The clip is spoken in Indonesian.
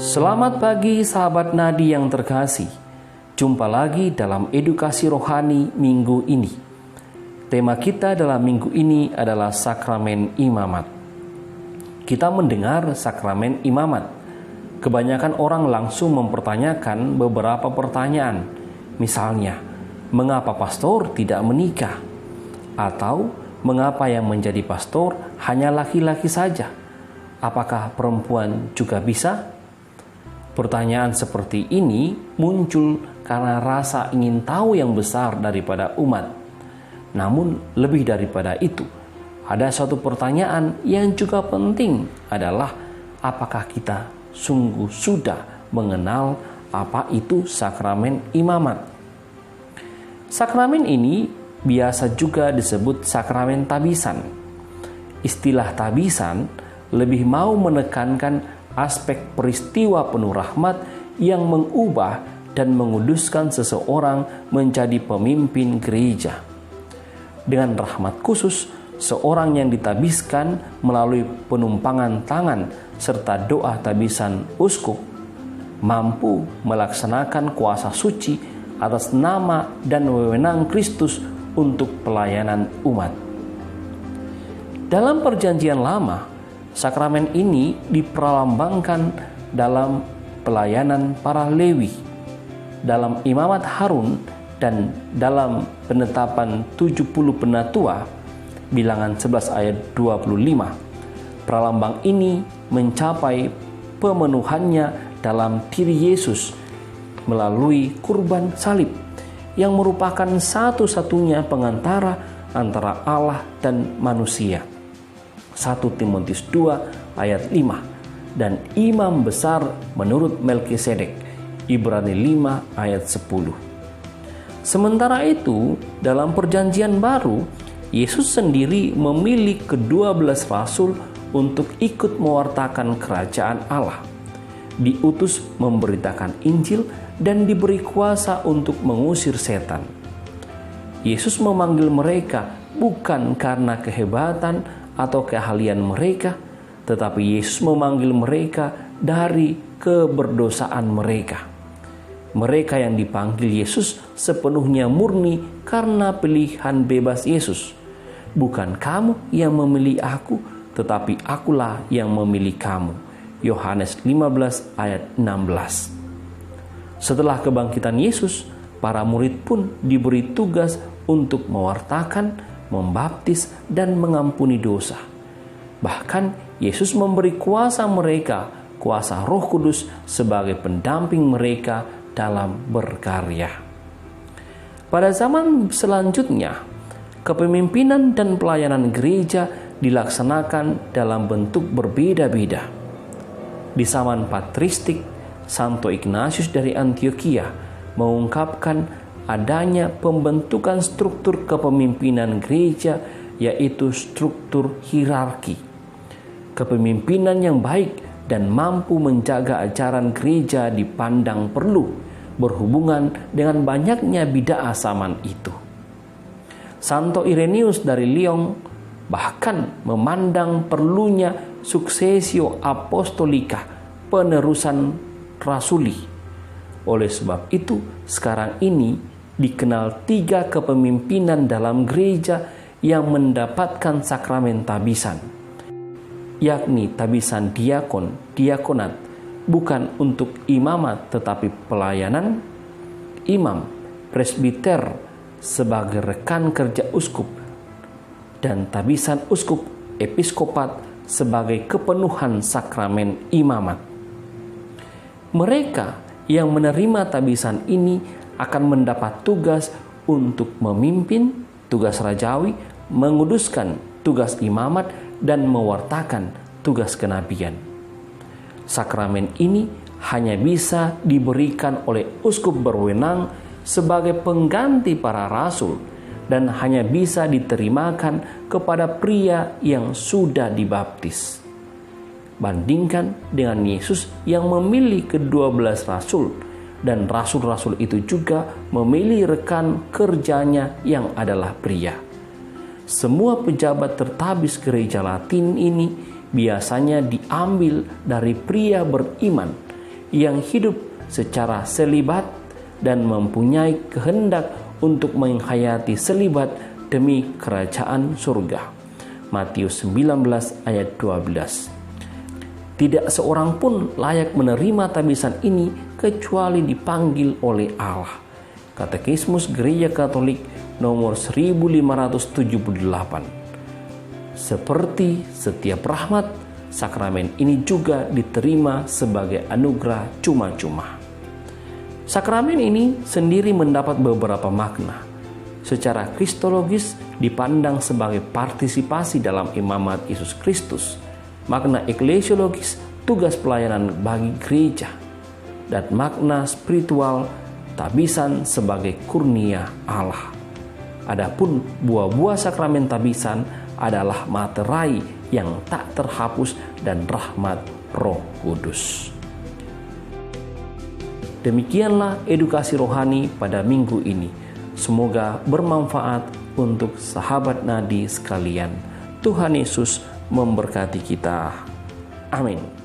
Selamat pagi sahabat nadi yang terkasih. Jumpa lagi dalam edukasi rohani minggu ini. Tema kita dalam minggu ini adalah sakramen imamat. Kita mendengar sakramen imamat. Kebanyakan orang langsung mempertanyakan beberapa pertanyaan. Misalnya, mengapa pastor tidak menikah? Atau mengapa yang menjadi pastor hanya laki-laki saja? Apakah perempuan juga bisa? Pertanyaan seperti ini muncul karena rasa ingin tahu yang besar daripada umat. Namun lebih daripada itu, ada suatu pertanyaan yang juga penting adalah apakah kita sungguh sudah mengenal apa itu sakramen imamat? Sakramen ini biasa juga disebut sakramen tabisan. Istilah tabisan lebih mau menekankan aspek peristiwa penuh rahmat yang mengubah dan menguduskan seseorang menjadi pemimpin gereja. Dengan rahmat khusus, seorang yang ditabiskan melalui penumpangan tangan serta doa tabisan uskup mampu melaksanakan kuasa suci atas nama dan wewenang Kristus untuk pelayanan umat. Dalam Perjanjian Lama, sakramen ini diperlambangkan dalam pelayanan para Lewi, dalam imamat Harun, dan dalam penetapan 70 penatua, Bilangan 11 ayat 25. Pralambang ini mencapai pemenuhannya dalam diri Yesus melalui kurban salib, yang merupakan satu-satunya pengantara antara Allah dan manusia. 1 Timotius 2 ayat 5, dan imam besar menurut Melkisedek, Ibrani 5 ayat 10. Sementara itu, dalam Perjanjian Baru, Yesus sendiri memilih ke-12 rasul untuk ikut mewartakan kerajaan Allah, diutus memberitakan Injil dan diberi kuasa untuk mengusir setan. Yesus memanggil mereka bukan karena kehebatan atau keahlian mereka, tetapi Yesus memanggil mereka dari keberdosaan mereka. Mereka yang dipanggil Yesus sepenuhnya murni karena pilihan bebas Yesus. Bukan kamu yang memilih aku, tetapi akulah yang memilih kamu. Yohanes 15 ayat 16. Setelah kebangkitan Yesus, para murid pun diberi tugas untuk mewartakan, membaptis, dan mengampuni dosa. Bahkan Yesus memberi kuasa mereka, kuasa Roh Kudus sebagai pendamping mereka dalam berkarya. Pada zaman selanjutnya, kepemimpinan dan pelayanan gereja dilaksanakan dalam bentuk berbeda-beda. Di zaman patristik, Santo Ignatius dari Antioquia mengungkapkan adanya pembentukan struktur kepemimpinan gereja, yaitu struktur hierarki. Kepemimpinan yang baik dan mampu menjaga ajaran gereja dipandang perlu berhubungan dengan banyaknya bid'ah zaman itu. Santo Irenaeus dari Lyon bahkan memandang perlunya successio apostolica, penerusan rasuli. Oleh sebab itu, sekarang ini dikenal 3 kepemimpinan dalam gereja yang mendapatkan sakramen tabisan, yakni tabisan diakon, diakonat, bukan untuk imamat tetapi pelayanan, imam, presbiter sebagai rekan kerja uskup, dan tabisan uskup, episkopat sebagai kepenuhan sakramen imamat. Mereka yang menerima tabisan ini akan mendapat tugas untuk memimpin tugas rajawi, menguduskan tugas imamat, dan mewartakan tugas kenabian. Sakramen ini hanya bisa diberikan oleh uskup berwenang sebagai pengganti para rasul dan hanya bisa diterimakan kepada pria yang sudah dibaptis. Bandingkan dengan Yesus yang memilih ke-12 rasul, dan rasul-rasul itu juga memilih rekan kerjanya yang adalah pria. Semua pejabat tertabis gereja Latin ini biasanya diambil dari pria beriman yang hidup secara selibat dan mempunyai kehendak untuk menghayati selibat demi kerajaan surga. Matius 19 ayat 12. Tidak seorang pun layak menerima tabisan ini kecuali dipanggil oleh Allah. Katekismus Gereja Katolik nomor 1578. Seperti setiap rahmat, sakramen ini juga diterima sebagai anugerah cuma-cuma. Sakramen ini sendiri mendapat beberapa makna. Secara kristologis dipandang sebagai partisipasi dalam imamat Yesus Kristus. Makna eklesiologis tugas pelayanan bagi gereja. Dan makna spiritual tabisan sebagai kurnia Allah. Adapun buah-buah sakramen tabisan adalah materai yang tak terhapus dan rahmat Roh Kudus. Demikianlah edukasi rohani pada minggu ini. Semoga bermanfaat untuk sahabat nadi sekalian. Tuhan Yesus memberkati kita. Amin.